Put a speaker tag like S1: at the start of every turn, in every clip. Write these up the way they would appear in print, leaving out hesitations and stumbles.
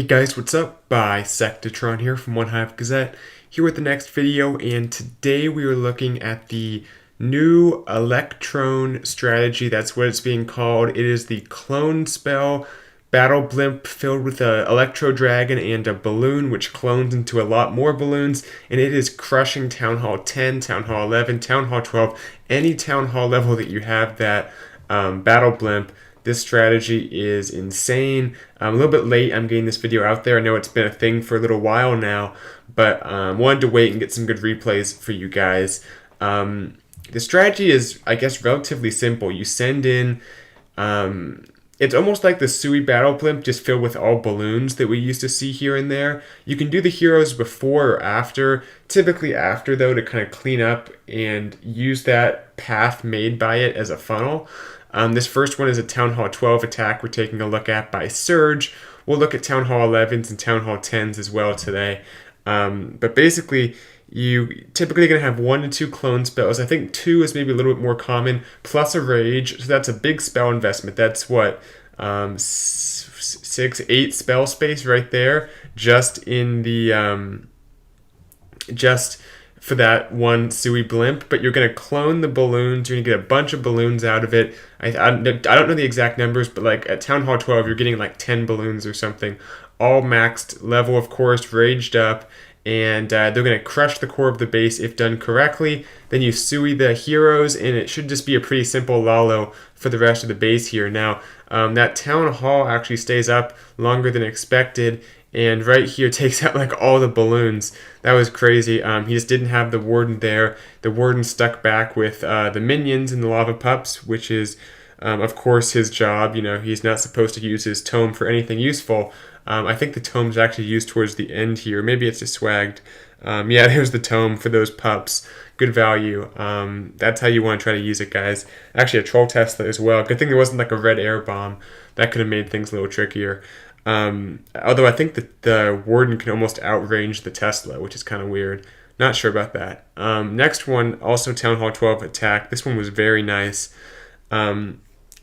S1: Hey guys, what's up? Bisectatron here from One Hive Gazette, here with the next video, and today we are looking at the new Electrone strategy. That's what it's being called. It is the clone spell battle blimp filled with a Electro Dragon and a balloon, which clones into a lot more balloons, and it is crushing Town Hall 10, Town Hall 11, Town Hall 12, any Town Hall level that you have that battle blimp. This strategy is insane. I'm a little bit late. I'm getting this video out there. I know it's been a thing for a little while now, but wanted to wait and get some good replays for you guys. The strategy is, I guess, relatively simple. You send in, it's almost like the Sui Battle Blimp, just filled with all balloons that we used to see here and there. You can do the heroes before or after, typically after though, to kind of clean up and use that path made by it as a funnel. This first one is a Town Hall 12 attack we're taking a look at by Surge. We'll look at Town Hall 11s and Town Hall 10s as well today. But basically, you typically going to have 1 to 2 clone spells. I think 2 is maybe a little bit more common, plus a rage. So that's a big spell investment. That's what, 6, 8 spell space right there, just in the just for that one Sui blimp. But you're going to clone the balloons. You're going to get a bunch of balloons out of it. I don't know the exact numbers, but like at Town Hall 12, you're getting like 10 balloons or something. All maxed level, of course, raged up. And they're going to crush the core of the base if done correctly. Then you Sui the heroes, and it should just be a pretty simple Lalo for the rest of the base here. Now, that Town Hall actually stays up longer than expected, and right here takes out like all the balloons. That was crazy. He just didn't have the Warden there. The Warden stuck back with the minions and the Lava Pups, which is, of course, his job. You know, he's not supposed to use his tome for anything useful. I think the tome's actually used towards the end here. Maybe it's just swagged. Yeah, there's the tome for those pups. Good value. That's how you want to try to use it, guys. Actually, a Troll Tesla as well. Good thing there wasn't like a red air bomb. That could have made things a little trickier. Although I think that the Warden can almost outrange the Tesla, which is kind of weird. Not sure about that. Next one, also Town Hall 12 attack. This one was very nice.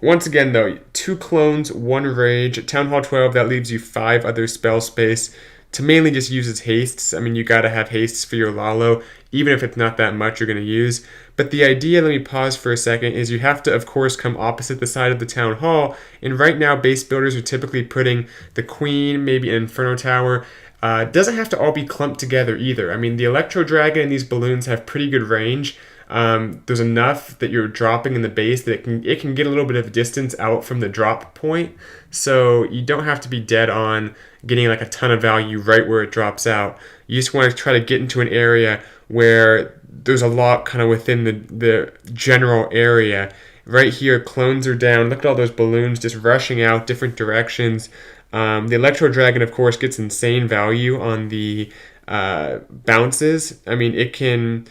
S1: Once again, though, 2 clones, 1 rage. At Town Hall 12, that leaves you 5 other spell space to mainly just use as hastes. I mean, you got to have hastes for your Lalo, even if it's not that much you're going to use. But the idea, let me pause for a second, is you have to, of course, come opposite the side of the Town Hall. And right now, base builders are typically putting the Queen, maybe an Inferno Tower. It doesn't have to all be clumped together either. I mean, the Electro Dragon and these balloons have pretty good range. There's enough that you're dropping in the base that it can get a little bit of distance out from the drop point, so you don't have to be dead on getting like a ton of value right where it drops out. You just want to try to get into an area where there's a lot kind of within the general area. Right here, clones are down. Look at all those balloons just rushing out different directions. The Electro Dragon, of course, gets insane value on the bounces. I mean, it can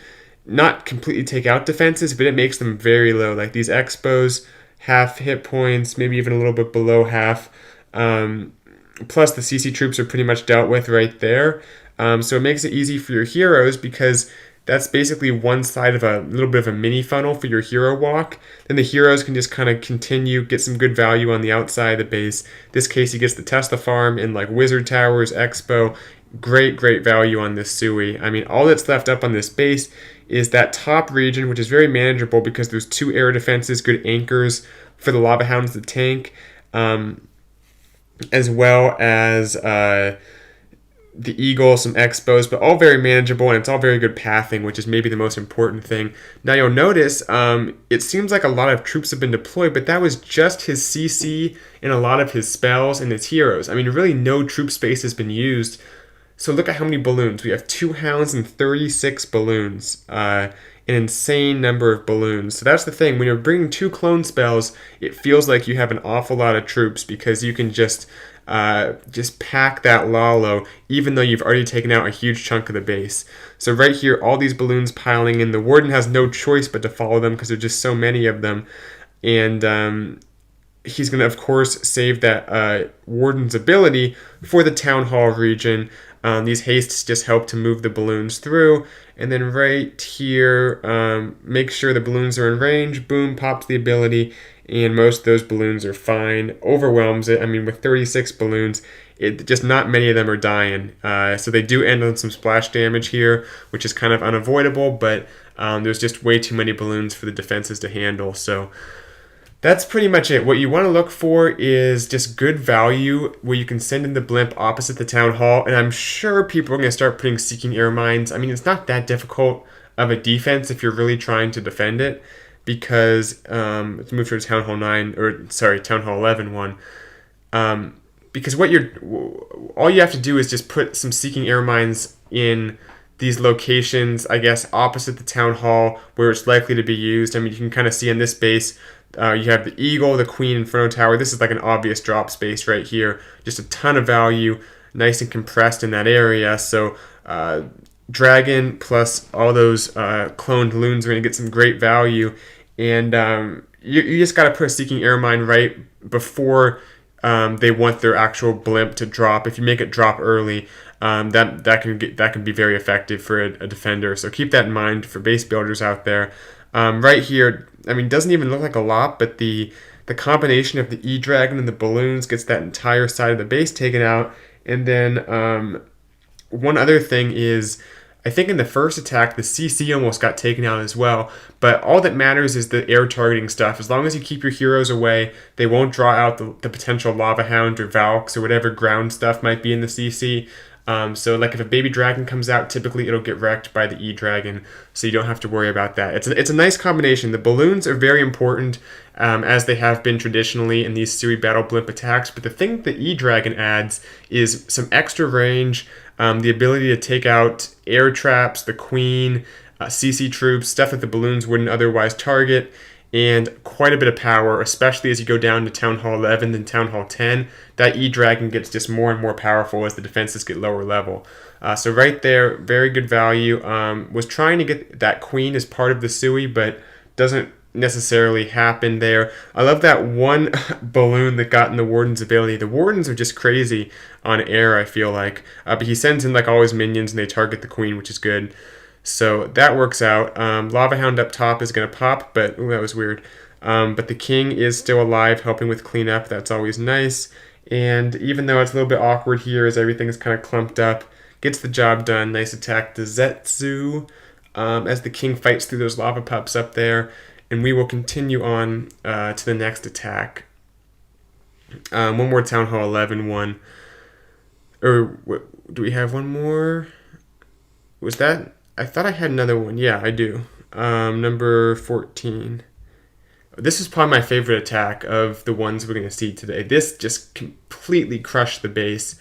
S1: not completely take out defenses, but it makes them very low. Like these Expos, half hit points, maybe even a little bit below half. Plus the CC troops are pretty much dealt with right there. So it makes it easy for your heroes because that's basically one side of a little bit of a mini funnel for your hero walk. Then the heroes can just kind of continue, get some good value on the outside of the base. In this case, he gets the Tesla farm and like Wizard Towers, Expo. Great value on this Sui. I mean, all that's left up on this base is that top region, which is very manageable because there's 2 air defenses, good anchors for the Lava Hounds to tank, as well as the Eagle, some Expos, but all very manageable, and it's all very good pathing, which is maybe the most important thing. Now you'll notice it seems like a lot of troops have been deployed, but that was just his CC and a lot of his spells and his heroes. I mean, really no troop space has been used. So look at how many balloons. We have 2 hounds and 36 balloons. An insane number of balloons. So that's the thing. When you're bringing 2 clone spells, it feels like you have an awful lot of troops because you can just pack that Lalo, even though you've already taken out a huge chunk of the base. So right here, all these balloons piling in. The Warden has no choice but to follow them because there's just so many of them. And he's going to, of course, save that Warden's ability for the Town Hall region. These hastes just help to move the balloons through. And then right here, make sure the balloons are in range. Boom, pops the ability, and most of those balloons are fine. Overwhelms it. I mean, with 36 balloons, just not many of them are dying. So they do end on some splash damage here, which is kind of unavoidable, but there's just way too many balloons for the defenses to handle. So that's pretty much it. What you want to look for is just good value where you can send in the blimp opposite the town hall, and I'm sure people are going to start putting seeking air mines. I mean, it's not that difficult of a defense if you're really trying to defend it, because let's move to town hall 9, or sorry, town hall 11 one. Because all you have to do is just put some seeking air mines in these locations, I guess, opposite the town hall where it's likely to be used. I mean, you can kind of see in this base, you have the Eagle, the Queen, Inferno Tower. This is like an obvious drop space right here. Just a ton of value, nice and compressed in that area. So Dragon plus all those cloned loons are going to get some great value. And you just got to put a seeking air mine right before they want their actual blimp to drop. If you make it drop early, that can be very effective for a defender. So keep that in mind for base builders out there. Right here, I mean, doesn't even look like a lot, but the combination of the E-Dragon and the balloons gets that entire side of the base taken out. And then one other thing is, I think in the first attack, the CC almost got taken out as well. But all that matters is the air targeting stuff. As long as you keep your heroes away, they won't draw out the potential Lava Hound or Valks or whatever ground stuff might be in the CC. So like if a baby dragon comes out, typically it'll get wrecked by the E-Dragon, so you don't have to worry about that. It's a nice combination. The balloons are very important, as they have been traditionally in these Sui Battle Blimp attacks, but the thing that E-Dragon adds is some extra range, the ability to take out air traps, the Queen, CC troops, stuff that the balloons wouldn't otherwise target, and quite a bit of power, especially as you go down to Town Hall 11 and Town Hall 10. That E-Dragon gets just more and more powerful as the defenses get lower level. So right there, very good value. Was trying to get that Queen as part of the Sui, but doesn't necessarily happen there. I love that one balloon that got in the Warden's ability. The Wardens are just crazy on air, I feel like. But he sends in like all his minions and they target the Queen, which is good. So that works out. Lava Hound up top is going to pop, but ooh, that was weird. But the King is still alive, helping with cleanup. That's always nice. And even though it's a little bit awkward here as everything is kind of clumped up, gets the job done. Nice attack to Zetsu as the King fights through those lava pups up there. And we will continue on to the next attack. One more Town Hall 11 one. Or do we have one more? Was that... I thought I had another one. Yeah, I do. Number 14. This is probably my favorite attack of the ones we're going to see today. This just completely crushed the base.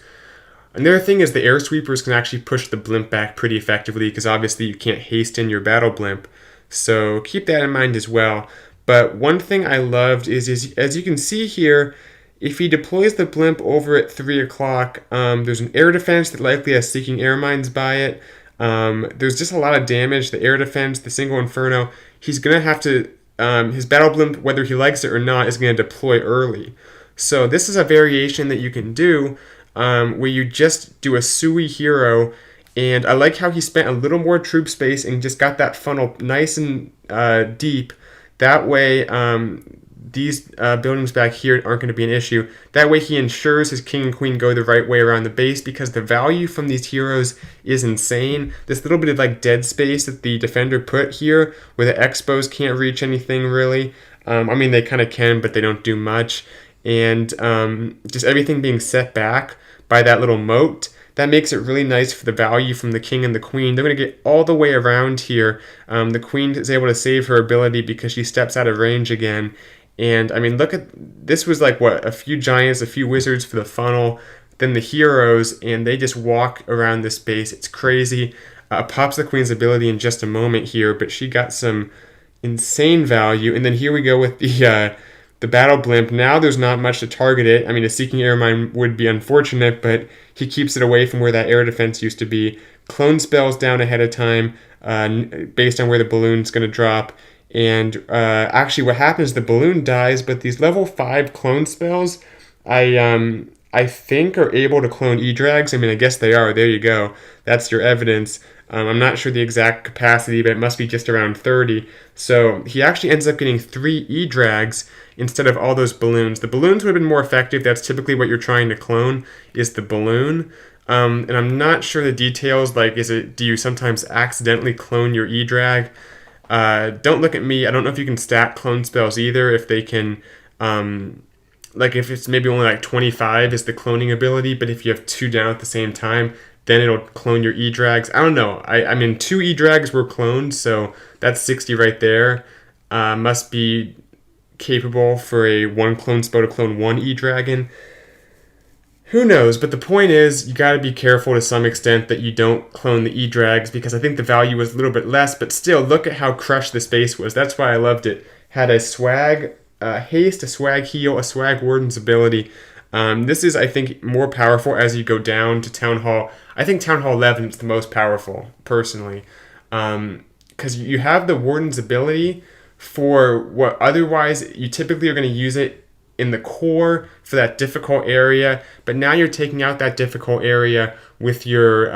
S1: Another thing is the air sweepers can actually push the blimp back pretty effectively, because obviously you can't haste in your battle blimp. So keep that in mind as well. But one thing I loved is as you can see here, if he deploys the blimp over at 3 o'clock, there's an air defense that likely has seeking air mines by it. There's just a lot of damage. The air defense, the single inferno, he's going to have to, his battle blimp, whether he likes it or not, is going to deploy early. So this is a variation that you can do where you just do a Sui hero, and I like how he spent a little more troop space and just got that funnel nice and deep. That way, these buildings back here aren't going to be an issue. That way he ensures his king and queen go the right way around the base, because the value from these heroes is insane. This little bit of like dead space that the defender put here, where the expos can't reach anything really. I mean, they kind of can, but they don't do much. And just everything being set back by that little moat, that makes it really nice for the value from the king and the queen. They're going to get all the way around here. The queen is able to save her ability because she steps out of range again. And I mean, look at, this was like what, a few giants, a few wizards for the funnel, then the heroes, and they just walk around this base. It's crazy. Pops the queen's ability in just a moment here, but she got some insane value. And then here we go with the battle blimp. Now there's not much to target it. I mean, a seeking air mine would be unfortunate, but he keeps it away from where that air defense used to be. Clone spells down ahead of time based on where the balloon's going to drop. And actually what happens, the balloon dies, but these level 5 clone spells, I I think, are able to clone E-Drags. I mean, I guess they are. There you go. That's your evidence. I'm not sure the exact capacity, but it must be just around 30. So he actually ends up getting 3 E-Drags instead of all those balloons. The balloons would have been more effective. That's typically what you're trying to clone, is the balloon. And I'm not sure the details, like, do you sometimes accidentally clone your E-Drag? Don't look at me. I don't know if you can stack clone spells either, if they can, like if it's maybe only like 25 is the cloning ability, but if you have 2 down at the same time, then it'll clone your E-Drags. I don't know. I mean, 2 E-Drags were cloned, so that's 60 right there. Must be capable for a 1 clone spell to clone 1 E-Dragon. Who knows? But the point is, you got to be careful to some extent that you don't clone the E-Drags, because I think the value was a little bit less, but still, look at how crushed this base was. That's why I loved it. Had a swag haste, a swag heal, a swag warden's ability. This is, I think, more powerful as you go down to Town Hall. I think Town Hall 11 is the most powerful, personally. Because you have the warden's ability for what otherwise you typically are going to use it in the core for that difficult area, but now you're taking out that difficult area with your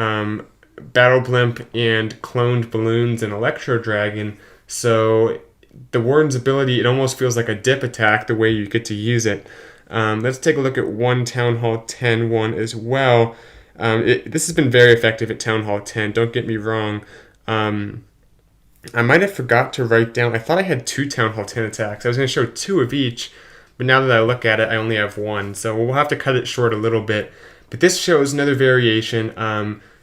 S1: Battle Blimp and cloned balloons and Electro Dragon. So the Warden's ability, it almost feels like a dip attack the way you get to use it. Let's take a look at one Town Hall 10 one as well. This has been very effective at Town Hall 10, don't get me wrong. I might have forgot to write down, I thought I had 2 Town Hall 10 attacks. I was going to show 2 of each, but now that I look at it, I only have 1. So we'll have to cut it short a little bit. But this shows another variation.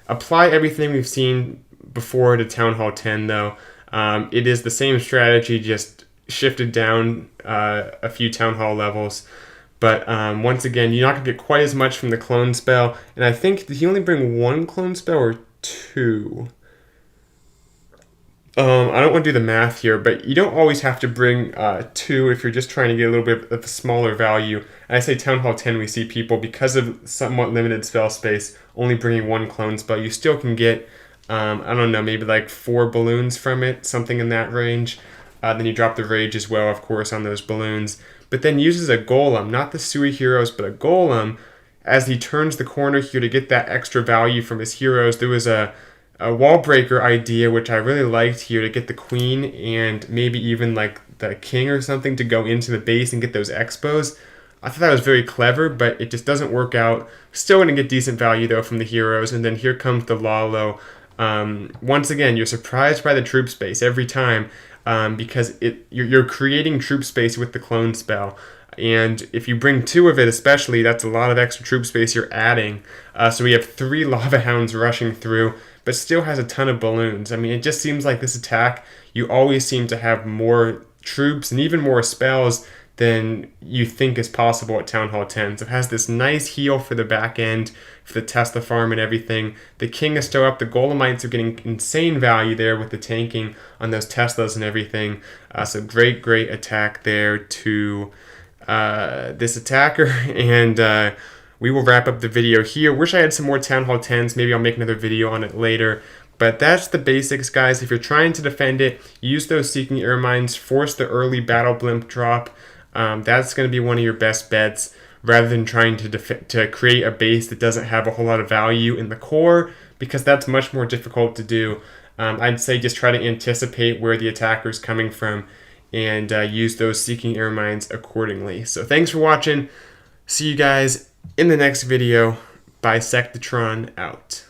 S1: Apply everything we've seen before to Town Hall 10, though. It is the same strategy, just shifted down a few Town Hall levels. But once again, you're not going to get quite as much from the clone spell. And I think, did he only bring 1 clone spell or 2? I don't want to do the math here, but you don't always have to bring 2 if you're just trying to get a little bit of a smaller value. And I say Town Hall 10, we see people, because of somewhat limited spell space, only bringing 1 clone spell. You still can get, I don't know, maybe like 4 balloons from it, something in that range. Then you drop the Rage as well, of course, on those balloons. But then uses a Golem, not the Sui heroes, but a Golem, as he turns the corner here to get that extra value from his heroes. There was a wall breaker idea, which I really liked here, to get the queen and maybe even like the king or something to go into the base and get those expos. I thought that was very clever, but it just doesn't work out. Still going to get decent value though from the heroes. And then here comes the Lalo. Once again, you're surprised by the troop space every time, because you're creating troop space with the clone spell. And if you bring 2 of it especially, that's a lot of extra troop space you're adding. So we have 3 Lava Hounds rushing through, but still has a ton of balloons. I mean, it just seems like this attack, you always seem to have more troops and even more spells than you think is possible at Town Hall 10. So it has this nice heal for the back end, for the Tesla farm and everything. The King is still up. The Golemites are getting insane value there with the tanking on those Teslas and everything. So great attack there to this attacker. And we will wrap up the video here. Wish I had some more Town Hall 10s. Maybe I'll make another video on it later. But that's the basics, guys. If you're trying to defend it, use those Seeking Airmines. Force the early Battle Blimp drop. That's going to be one of your best bets, rather than trying to create a base that doesn't have a whole lot of value in the core, because that's much more difficult to do. I'd say just try to anticipate where the attacker's coming from and use those Seeking Airmines accordingly. So thanks for watching. See you guys in the next video. Bisectatron out.